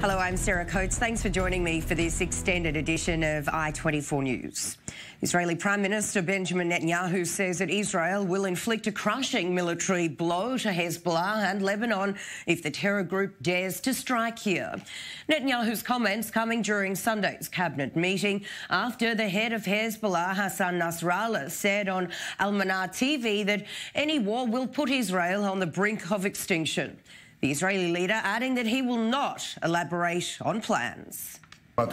Hello, I'm Sarah Coates. Thanks for joining me for this extended edition of I-24 News. Israeli Prime Minister Benjamin Netanyahu says that Israel will inflict a crushing military blow to Hezbollah and Lebanon if the terror group dares to strike here. Netanyahu's comments coming during Sunday's cabinet meeting after the head of Hezbollah, Hassan Nasrallah, said on Al-Manar TV that any war will put Israel on the brink of extinction. The Israeli leader adding that he will not elaborate on plans. Over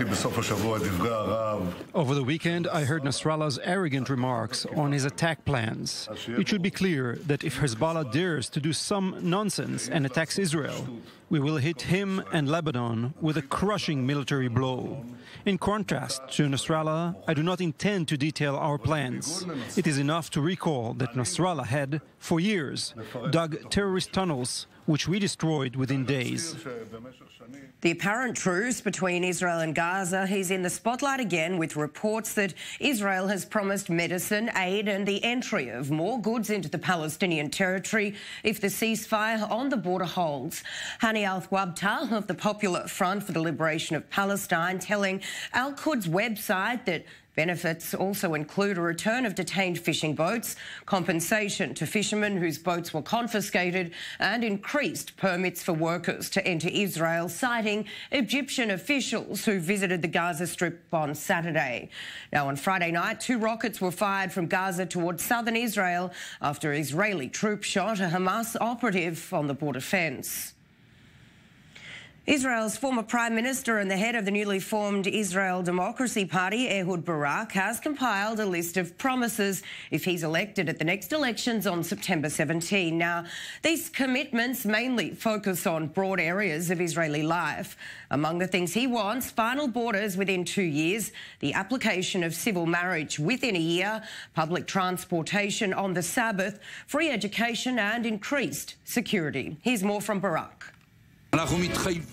the weekend, I heard Nasrallah's arrogant remarks on his attack plans. It should be clear that if Hezbollah dares to do some nonsense and attacks Israel, we will hit him and Lebanon with a crushing military blow. In contrast to Nasrallah, I do not intend to detail our plans. It is enough to recall that Nasrallah had, for years, dug terrorist tunnels which we destroyed within days. The apparent truce between Israel and Gaza is in the spotlight again, with reports that Israel has promised medicine, aid and the entry of more goods into the Palestinian territory if the ceasefire on the border holds. Hani al-Thwabta of the Popular Front for the Liberation of Palestine telling Al-Quds website that benefits also include a return of detained fishing boats, compensation to fishermen whose boats were confiscated, and increased permits for workers to enter Israel, citing Egyptian officials who visited the Gaza Strip on Saturday. Now, on Friday night, 2 rockets were fired from Gaza towards southern Israel after Israeli troops shot a Hamas operative on the border fence. Israel's former Prime Minister and the head of the newly formed Israel Democracy Party, Ehud Barak, has compiled a list of promises if he's elected at the next elections on September 17. Now, these commitments mainly focus on broad areas of Israeli life. Among the things he wants, final borders within 2 years, the application of civil marriage within a year, public transportation on the Sabbath, free education and increased security. Here's more from Barak.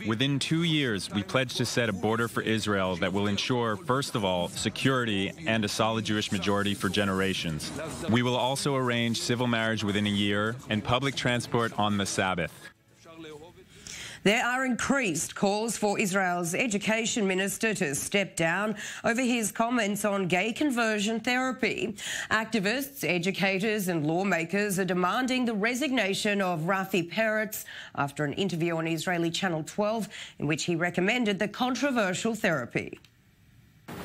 Within 2 years, we pledge to set a border for Israel that will ensure, first of all, security and a solid Jewish majority for generations. We will also arrange civil marriage within a year and public transport on the Sabbath. There are increased calls for Israel's education minister to step down over his comments on gay conversion therapy. Activists, educators and lawmakers are demanding the resignation of Rafi Peretz after an interview on Israeli Channel 12 in which he recommended the controversial therapy.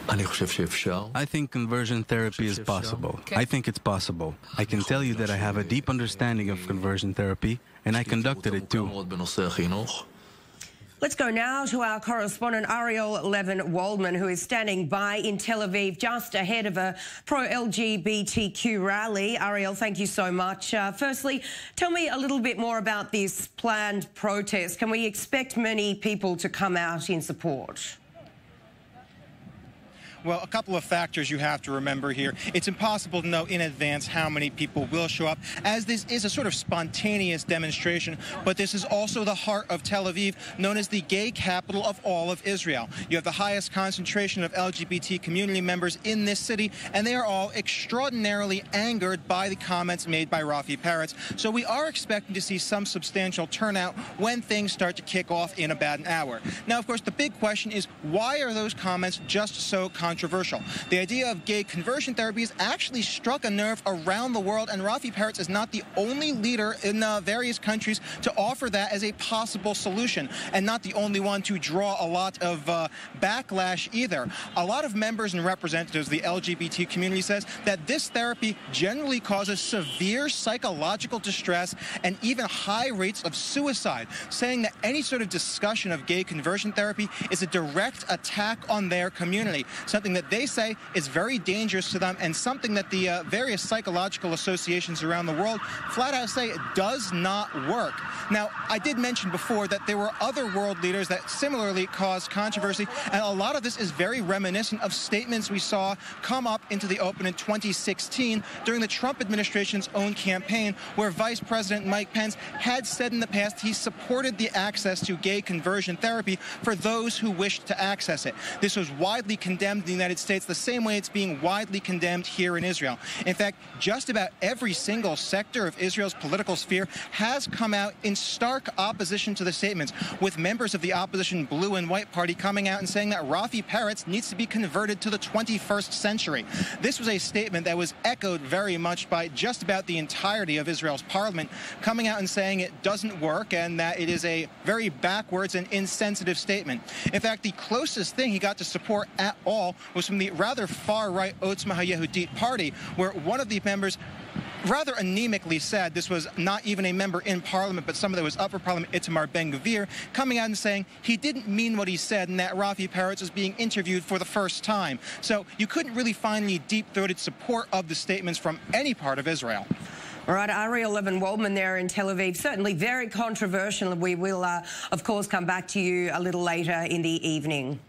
I think conversion therapy is possible. I think it's possible. I can tell you that I have a deep understanding of conversion therapy, and I conducted it too. Let's go now to our correspondent Ariel Levin-Waldman, who is standing by in Tel Aviv just ahead of a pro-LGBTQ rally. Ariel, thank you so much. Firstly, tell me a little bit more about this planned protest. Can we expect many people to come out in support? Well, a couple of factors you have to remember here. It's impossible to know in advance how many people will show up, as this is a sort of spontaneous demonstration, but this is also the heart of Tel Aviv, known as the gay capital of all of Israel. You have the highest concentration of LGBT community members in this city, and they are all extraordinarily angered by the comments made by Rafi Peretz. So we are expecting to see some substantial turnout when things start to kick off in about an hour. Now, of course, the big question is, why are those comments just so controversial? The idea of gay conversion therapy has actually struck a nerve around the world, and Rafi Peretz is not the only leader in various countries to offer that as a possible solution, and not the only one to draw a lot of backlash either. A lot of members and representatives of the LGBT community says that this therapy generally causes severe psychological distress and even high rates of suicide, saying that any sort of discussion of gay conversion therapy is a direct attack on their community, something that they say is very dangerous to them, and something that the various psychological associations around the world flat out say it does not work. Now, I did mention before that there were other world leaders that similarly caused controversy, and a lot of this is very reminiscent of statements we saw come up into the open in 2016 during the Trump administration's own campaign, where Vice President Mike Pence had said in the past he supported the access to gay conversion therapy for those who wished to access it. This was widely condemned in the United States the same way it's being widely condemned here in Israel. In fact, just about every single sector of Israel's political sphere has come out in stark opposition to the statements, with members of the opposition Blue and White Party coming out and saying that Rafi Peretz needs to be converted to the 21st century. This was a statement that was echoed very much by just about the entirety of Israel's parliament, coming out and saying it doesn't work and that it is a very backwards and insensitive statement. In fact, the closest thing he got to support at all was from the rather far-right Otzma HaYehudit party, where one of the members rather anemically said, this was not even a member in parliament, but someone that was up for parliament, Itamar Ben-Gvir, coming out and saying he didn't mean what he said and that Rafi Peretz was being interviewed for the first time. So you couldn't really find any deep-throated support of the statements from any part of Israel. All right, Ariel Levin-Waldman there in Tel Aviv, certainly very controversial. We will, of course, come back to you a little later in the evening.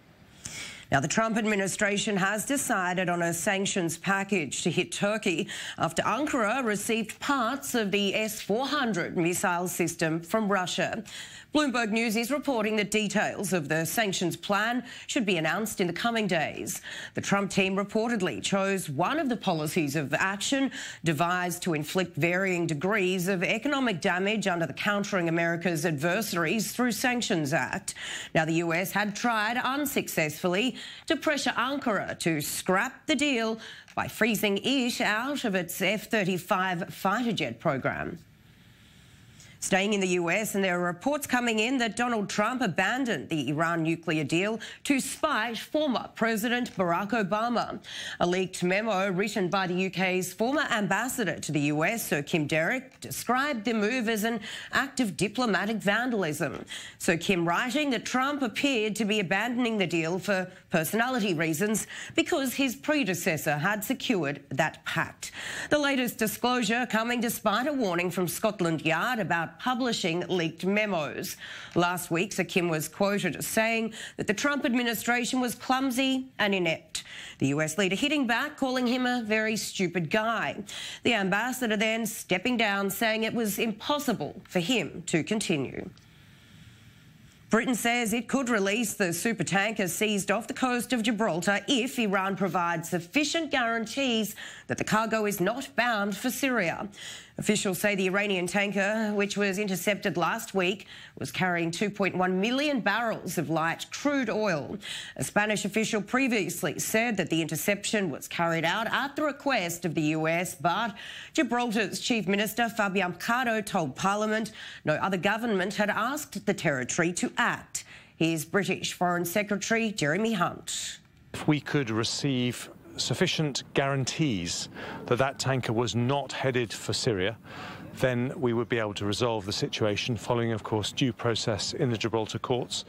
Now, the Trump administration has decided on a sanctions package to hit Turkey after Ankara received parts of the S-400 missile system from Russia. Bloomberg News is reporting that details of the sanctions plan should be announced in the coming days. The Trump team reportedly chose one of the policies of action devised to inflict varying degrees of economic damage under the Countering America's Adversaries Through Sanctions Act. Now, the US had tried unsuccessfully to pressure Ankara to scrap the deal by freezing it out of its F-35 fighter jet program. Staying in the US, and there are reports coming in that Donald Trump abandoned the Iran nuclear deal to spite former President Barack Obama. A leaked memo written by the UK's former ambassador to the US, Sir Kim Derrick, described the move as an act of diplomatic vandalism. Sir Kim writing that Trump appeared to be abandoning the deal for personality reasons because his predecessor had secured that pact. The latest disclosure coming despite a warning from Scotland Yard about publishing leaked memos. Last week, Sir Kim was quoted as saying that the Trump administration was clumsy and inept. The US leader hitting back, calling him a very stupid guy. The ambassador then stepping down, saying it was impossible for him to continue. Britain says it could release the supertanker seized off the coast of Gibraltar if Iran provides sufficient guarantees that the cargo is not bound for Syria. Officials say the Iranian tanker, which was intercepted last week, was carrying 2.1 million barrels of light crude oil. A Spanish official previously said that the interception was carried out at the request of the US, but Gibraltar's Chief Minister, Fabian Picardo, told Parliament no other government had asked the territory to act. Here's British Foreign Secretary Jeremy Hunt. If we could receive sufficient guarantees that that tanker was not headed for Syria, then we would be able to resolve the situation following, of course, due process in the Gibraltar courts.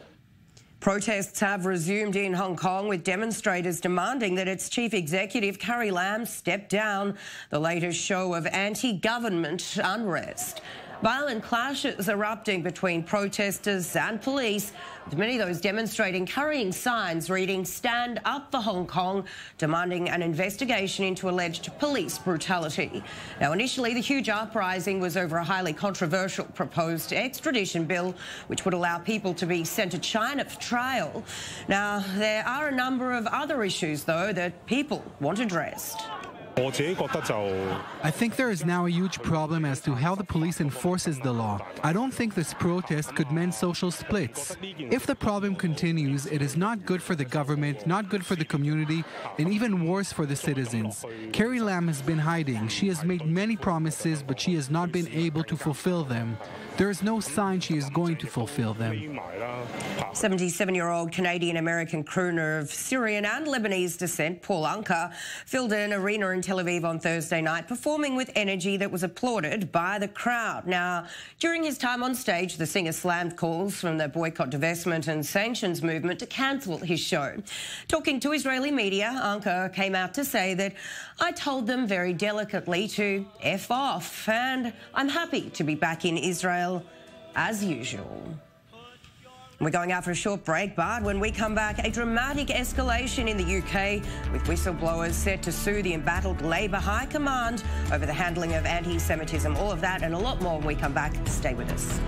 Protests have resumed in Hong Kong, with demonstrators demanding that its chief executive, Carrie Lam, step down, the latest show of anti-government unrest. Violent clashes erupting between protesters and police, with many of those demonstrating carrying signs reading "Stand Up for Hong Kong," demanding an investigation into alleged police brutality. Now, initially, the huge uprising was over a highly controversial proposed extradition bill, which would allow people to be sent to China for trial. Now, there are a number of other issues, though, that people want addressed. I think there is now a huge problem as to how the police enforces the law. I don't think this protest could mend social splits. If the problem continues, it is not good for the government, not good for the community, and even worse for the citizens. Carrie Lam has been hiding. She has made many promises, but she has not been able to fulfill them. There is no sign she is going to fulfill them. 77-year-old Canadian-American crooner of Syrian and Lebanese descent, Paul Anka, filled an arena in Tel Aviv on Thursday night, performing with energy that was applauded by the crowd. Now, during his time on stage, the singer slammed calls from the boycott, divestment and sanctions movement to cancel his show. Talking to Israeli media, Anka came out to say that, "I told them very delicately to F off, and I'm happy to be back in Israel as usual." We're going out for a short break, but when we come back, a dramatic escalation in the UK, with whistleblowers set to sue the embattled Labour High Command over the handling of anti-Semitism. All of that and a lot more when we come back. Stay with us.